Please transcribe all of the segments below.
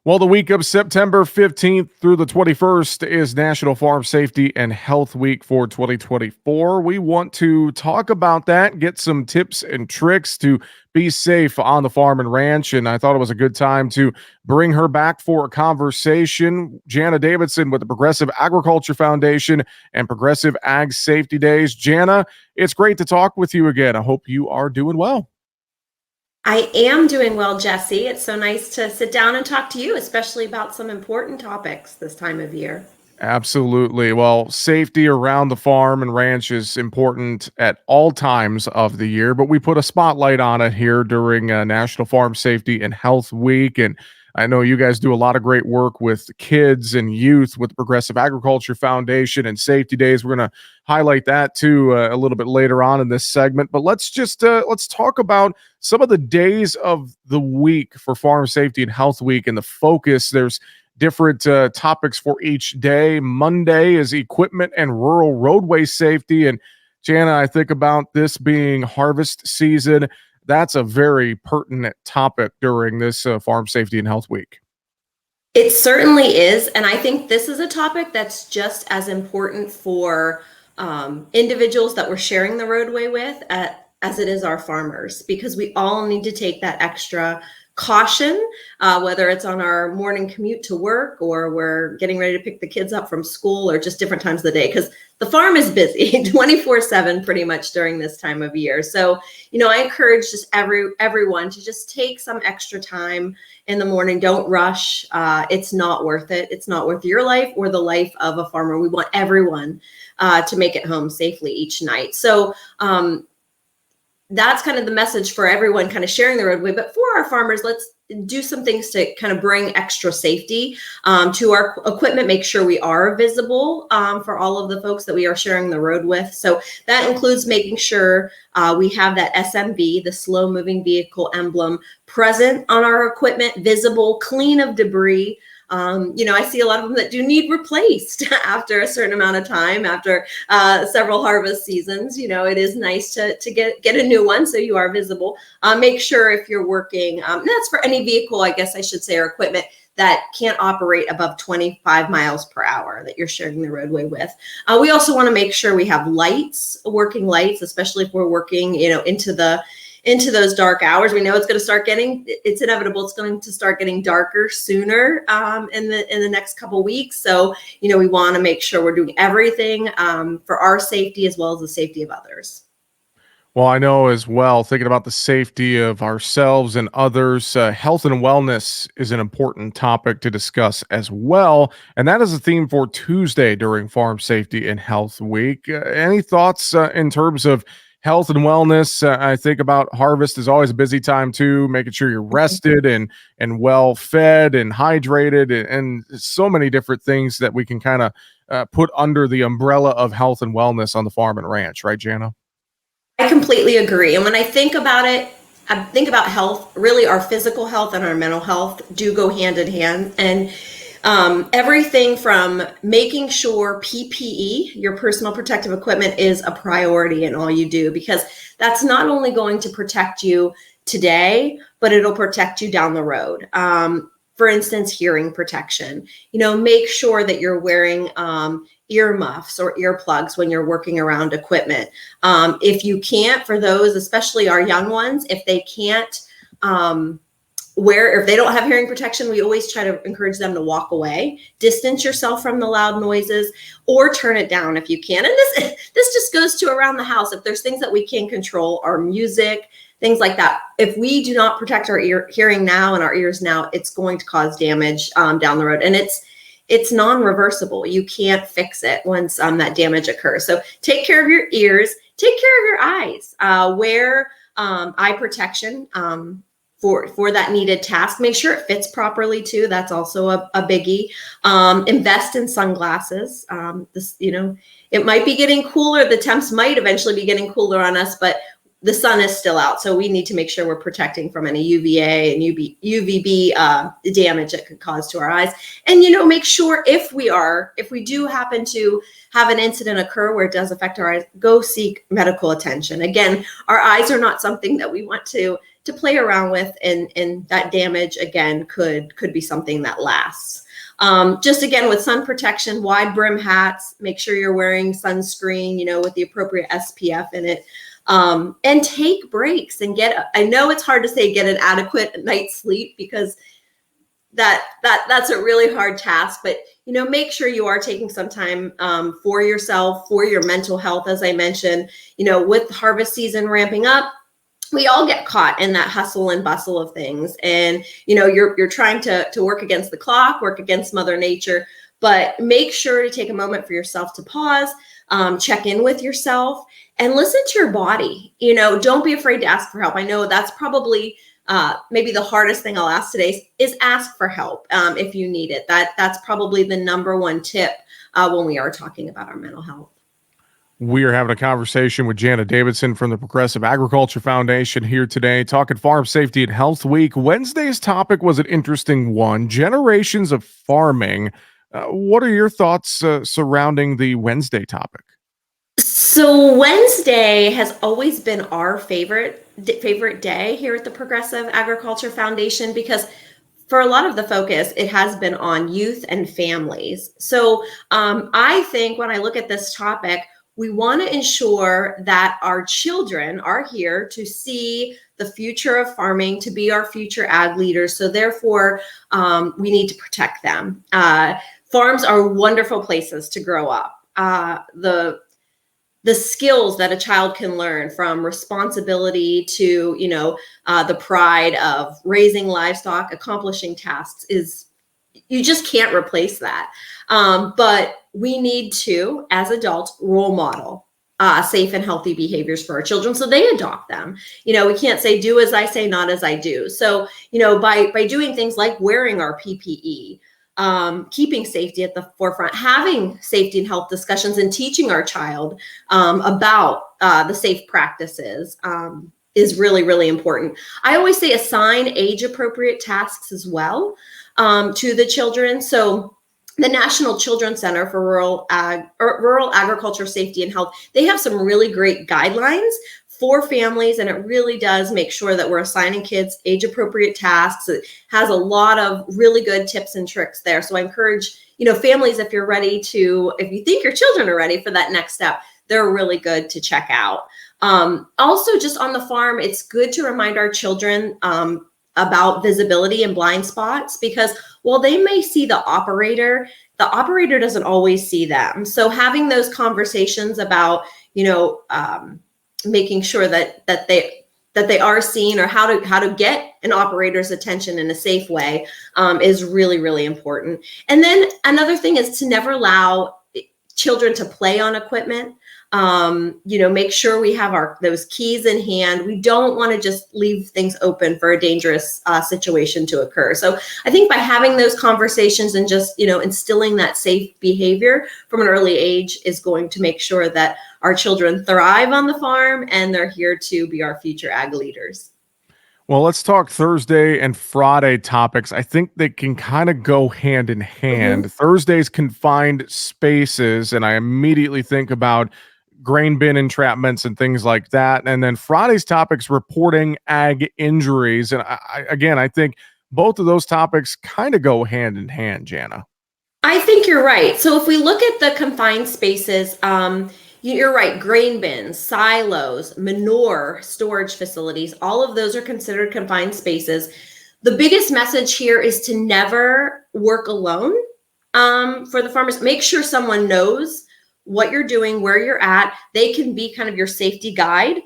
Well, the week of September 15th through the 21st is National Farm Safety and Health Week for 2024. We want to talk about that, get some tips and tricks to be safe on the farm and ranch. And I thought it was a good time to bring her back for a conversation. Jana Davidson with the Progressive Agriculture Foundation and Progressive Ag Safety Days. Jana, it's great to talk with you again. I hope you are doing well. I am doing well, Jesse. It's so nice to sit down and talk to you, especially about some important topics this time of year. Absolutely. Well, safety around the farm and ranch is important at all times of the year, but we put a spotlight on it here during National Farm Safety and Health Week. And I know you guys do a lot of great work with kids and youth with the Progressive Agriculture Foundation and Safety Days. We're going to highlight that too a little bit later on in this segment. But let's talk about some of the days of the week for Farm Safety and Health Week and the focus. There's different topics for each day. Monday is equipment and rural roadway safety. And Jana, I think about this being harvest season. That's a very pertinent topic during this Farm Safety and Health Week. It certainly is. And I think this is a topic that's just as important for individuals that we're sharing the roadway with as it is our farmers, because we all need to take that extra caution, whether it's on our morning commute to work or we're getting ready to pick the kids up from school or just different times of the day, because the farm is busy 24/7 pretty much during this time of year. So, I encourage just everyone to just take some extra time in the morning. Don't rush. It's not worth it. It's not worth your life or the life of a farmer. We want everyone to make it home safely each night. So, that's kind of the message for everyone kind of sharing the roadway. But for our farmers, let's do some things to kind of bring extra safety to our equipment, make sure we are visible for all of the folks that we are sharing the road with. So that includes making sure we have that SMV, the slow moving vehicle emblem, present on our equipment, visible, clean of debris. I see a lot of them that do need replaced after a certain amount of time, after several harvest seasons. It is nice to get a new one so you are visible. Make sure if you're working, and that's for any vehicle, I guess I should say, or equipment that can't operate above 25 miles per hour that you're sharing the roadway with. We also want to make sure we have working lights, especially if we're working, into those dark hours. We know it's inevitable. It's going to start getting darker sooner in the next couple of weeks. So, we want to make sure we're doing everything for our safety as well as the safety of others. Well, I know as well, thinking about the safety of ourselves and others, health and wellness is an important topic to discuss as well. And that is a theme for Tuesday during Farm Safety and Health Week. Any thoughts in terms of health and wellness? I think about harvest is always a busy time too, making sure you're rested and well fed and hydrated and so many different things that we can kind of put under the umbrella of health and wellness on the farm and ranch, right, Jana? I completely agree. And when I think about it, I think about health, really our physical health and our mental health do go hand in hand. And everything from making sure PPE, your personal protective equipment, is a priority in all you do, because that's not only going to protect you today, but it'll protect you down the road. For instance, hearing protection. Make sure that you're wearing earmuffs or earplugs when you're working around equipment. If you can't, for those, especially our young ones, if they can't if they don't have hearing protection, we always try to encourage them to walk away, distance yourself from the loud noises, or turn it down if you can. And this just goes to around the house. If there's things that we can control, our music, things like that. If we do not protect our hearing now and our ears now, it's going to cause damage down the road. And it's non-reversible. You can't fix it once that damage occurs. So take care of your ears, take care of your eyes, wear eye protection for that needed task. Make sure it fits properly too. That's also a biggie. Invest in sunglasses. It might be getting cooler. The temps might eventually be getting cooler on us, but the sun is still out. So we need to make sure we're protecting from any UVA and UVB damage that could cause to our eyes. And, make sure if we do happen to have an incident occur where it does affect our eyes, go seek medical attention. Again, our eyes are not something that we want to to play around with, and that damage again could be something that lasts. Just again, with sun protection, wide brim hats, make sure you're wearing sunscreen, with the appropriate SPF in it. And take breaks and I know it's hard to say get an adequate night's sleep, because that's a really hard task, but make sure you are taking some time for yourself, for your mental health. As I mentioned, with harvest season ramping up, we all get caught in that hustle and bustle of things, and you're trying to work against the clock, work against Mother Nature, but make sure to take a moment for yourself to pause, check in with yourself, and listen to your body. Don't be afraid to ask for help. I know that's probably maybe the hardest thing I'll ask today is ask for help if you need it. That's probably the number one tip when we are talking about our mental health. We are having a conversation with Jana Davidson from the Progressive Agriculture Foundation here today, talking Farm Safety and Health Week. Wednesday's topic was an interesting one: generations of farming. What are your thoughts surrounding the Wednesday topic? So Wednesday has always been our favorite day here at the Progressive Agriculture Foundation, because for a lot of the focus, it has been on youth and families. So I think when I look at this topic, we want to ensure that our children are here to see the future of farming, to be our future ag leaders. So therefore, we need to protect them. Farms are wonderful places to grow up. The skills that a child can learn, from responsibility to, the pride of raising livestock, accomplishing tasks, you just can't replace that. But we need to, as adults, role model safe and healthy behaviors for our children so they adopt them. We can't say, do as I say, not as I do. So, by doing things like wearing our PPE, keeping safety at the forefront, having safety and health discussions, and teaching our child about the safe practices is really, really important. I always say assign age-appropriate tasks as well to the children. So the National Children's Center for Rural Agriculture Safety and Health, they have some really great guidelines for families, and it really does make sure that we're assigning kids age-appropriate tasks. It has a lot of really good tips and tricks there. So I encourage, families, if you think your children are ready for that next step, they're really good to check out. Also, just on the farm, it's good to remind our children about visibility and blind spots, because while they may see the operator doesn't always see them. So having those conversations about, making sure that they are seen, or how to get an operator's attention in a safe way is really, really important. And then another thing is to never allow children to play on equipment. Make sure we have those keys in hand. We don't want to just leave things open for a dangerous situation to occur. So I think by having those conversations and just, instilling that safe behavior from an early age is going to make sure that our children thrive on the farm, and they're here to be our future ag leaders. Well, let's talk Thursday and Friday topics. I think they can kind of go hand in hand. Thursday's Confined Spaces, and I immediately think about grain bin entrapments and things like that. And then Friday's topics, reporting ag injuries. And I think both of those topics kind of go hand in hand, Jana. I think you're right. So if we look at the confined spaces, you're right. Grain bins, silos, manure storage facilities, all of those are considered confined spaces. The biggest message here is to never work alone for the farmers. Make sure someone knows what you're doing, where you're at. They can be kind of your safety guide.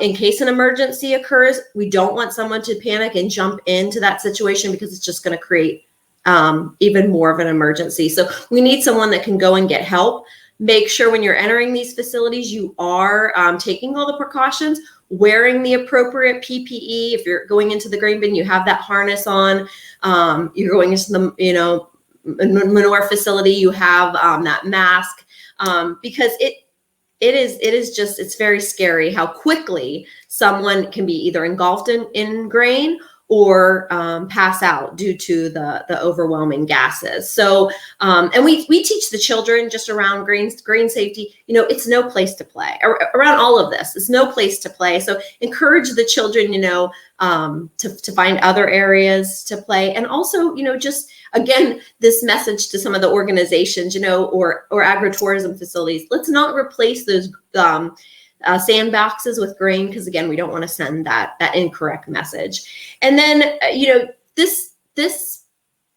In case an emergency occurs, we don't want someone to panic and jump into that situation, because it's just going to create even more of an emergency. So we need someone that can go and get help. Make sure when you're entering these facilities, you are taking all the precautions, wearing the appropriate PPE. If you're going into the grain bin, you have that harness on. You're going into the manure facility, you have that mask, because it's very scary how quickly someone can be either engulfed in grain, or pass out due to the overwhelming gases. So, and we teach the children just around grain safety, it's no place to play. Around all of this, it's no place to play. So encourage the children, to find other areas to play. And also, just, again, this message to some of the organizations, or agritourism facilities, let's not replace those sandboxes with grain, because again, we don't want to send that incorrect message. And then this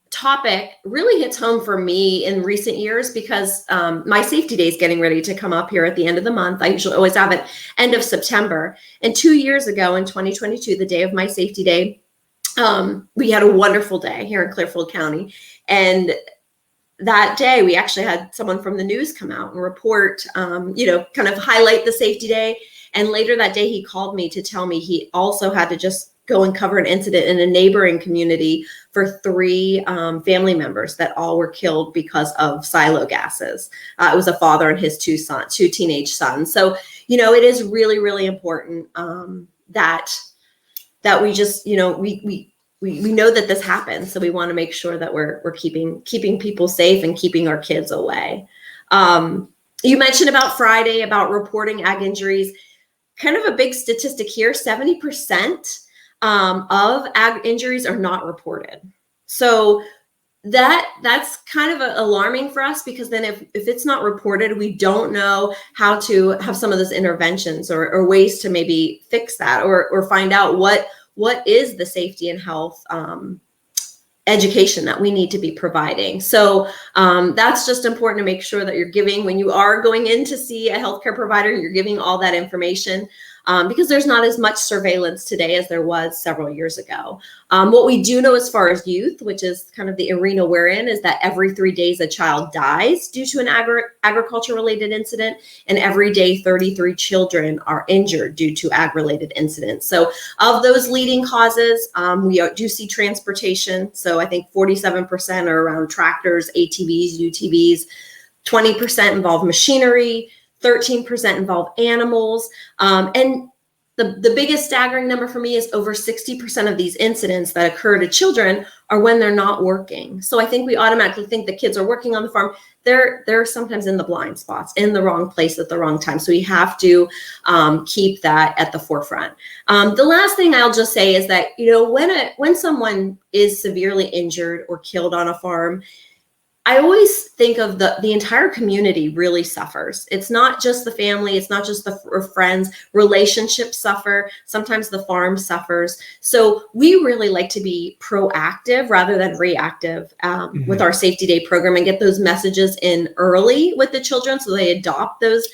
topic really hits home for me in recent years, because my safety day is getting ready to come up here at the end of the month. I usually always have it end of September. And 2 years ago in 2022, the day of my safety day, we had a wonderful day here in Clearfield County. And that day, we actually had someone from the news come out and report, kind of highlight the safety day. And later that day, he called me to tell me he also had to just go and cover an incident in a neighboring community for 3 family members that all were killed because of silo gases. It was a father and his 2 teenage sons. So, it is really, really important that we just, we know that this happens, so we want to make sure that we're keeping people safe and keeping our kids away. You mentioned about Friday about reporting ag injuries. Kind of a big statistic here: 70% of ag injuries are not reported. So that's kind of alarming for us, because then if it's not reported, we don't know how to have some of those interventions or ways to maybe fix that, or find out what is the safety and health education that we need to be providing. So that's just important to make sure that you're giving, when you are going in to see a healthcare provider, you're giving all that information, because there's not as much surveillance today as there was several years ago. What we do know as far as youth, which is kind of the arena we're in, is that every 3 days a child dies due to an agriculture-related incident, and every day 33 children are injured due to ag-related incidents. So of those leading causes, we do see transportation. So I think 47% are around tractors, ATVs, UTVs, 20% involve machinery, 13% involve animals. And the biggest staggering number for me is over 60% of these incidents that occur to children are when they're not working. So I think we automatically think the kids are working on the farm. They're sometimes in the blind spots, in the wrong place at the wrong time. So we have to keep that at the forefront. The last thing I'll just say is that, when someone is severely injured or killed on a farm, I always think of the entire community really suffers. It's not just the family. It's not just the friends. Relationships suffer. Sometimes the farm suffers. So we really like to be proactive rather than reactive with our safety day program, and get those messages in early with the children so they adopt those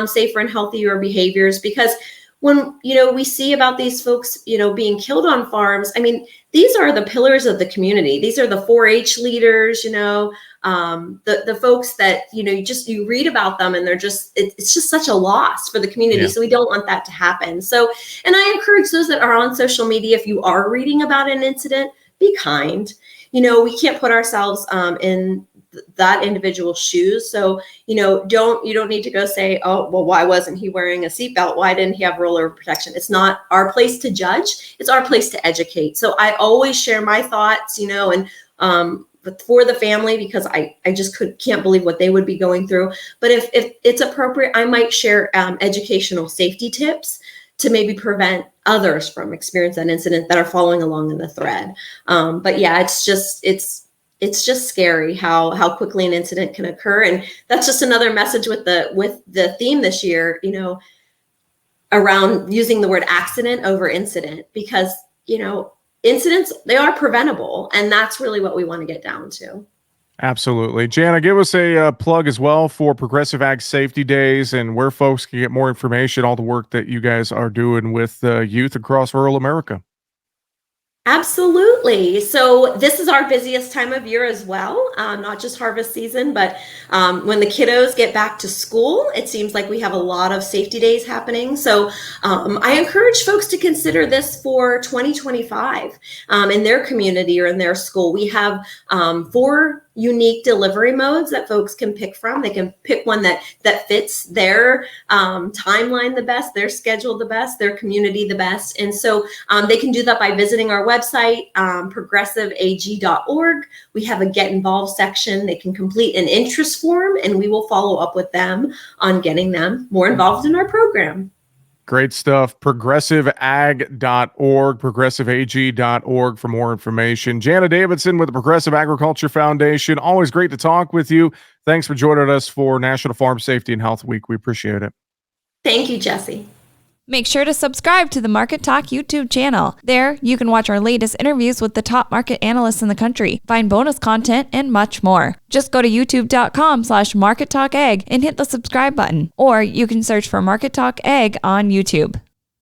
safer and healthier behaviors. Because when, we see about these folks, being killed on farms, I mean, these are the pillars of the community. These are the 4-H leaders, the folks that, you read about them, and it's just such a loss for the community. Yeah. So we don't want that to happen. So, and I encourage those that are on social media, if you are reading about an incident, be kind. We can't put ourselves in that individual's shoes. So, you don't need to go say, oh, well, why wasn't he wearing a seatbelt? Why didn't he have rollover protection? It's not our place to judge. It's our place to educate. So I always share my thoughts, but for the family, because I just can't believe what they would be going through. But if it's appropriate, I might share educational safety tips to maybe prevent others from experiencing that incident that are following along in the thread. But yeah, it's just scary how quickly an incident can occur. And that's just another message with the theme this year, around using the word accident over incident, because, incidents, they are preventable. And that's really what we want to get down to. Absolutely. Jana, give us a plug as well for Progressive Ag Safety Days, and where folks can get more information, all the work that you guys are doing with youth across rural America. Absolutely. So this is our busiest time of year as well, not just harvest season, but when the kiddos get back to school, it seems like we have a lot of safety days happening. So I encourage folks to consider this for 2025 in their community or in their school. We have 4 unique delivery modes that folks can pick from. They can pick one that fits their timeline the best, their schedule the best, their community the best. And so they can do that by visiting our website, progressiveag.org. We have a Get Involved section. They can complete an interest form, and we will follow up with them on getting them more involved in our program. Great stuff. Progressiveag.org, progressiveag.org for more information. Jana Davidson with the Progressive Agriculture Foundation. Always great to talk with you. Thanks for joining us for National Farm Safety and Health Week. We appreciate it. Thank you, Jesse. Make sure to subscribe to the Market Talk YouTube channel. There, you can watch our latest interviews with the top market analysts in the country, find bonus content, and much more. Just go to youtube.com/markettalkag and hit the subscribe button, or you can search for Market Talk Ag on YouTube.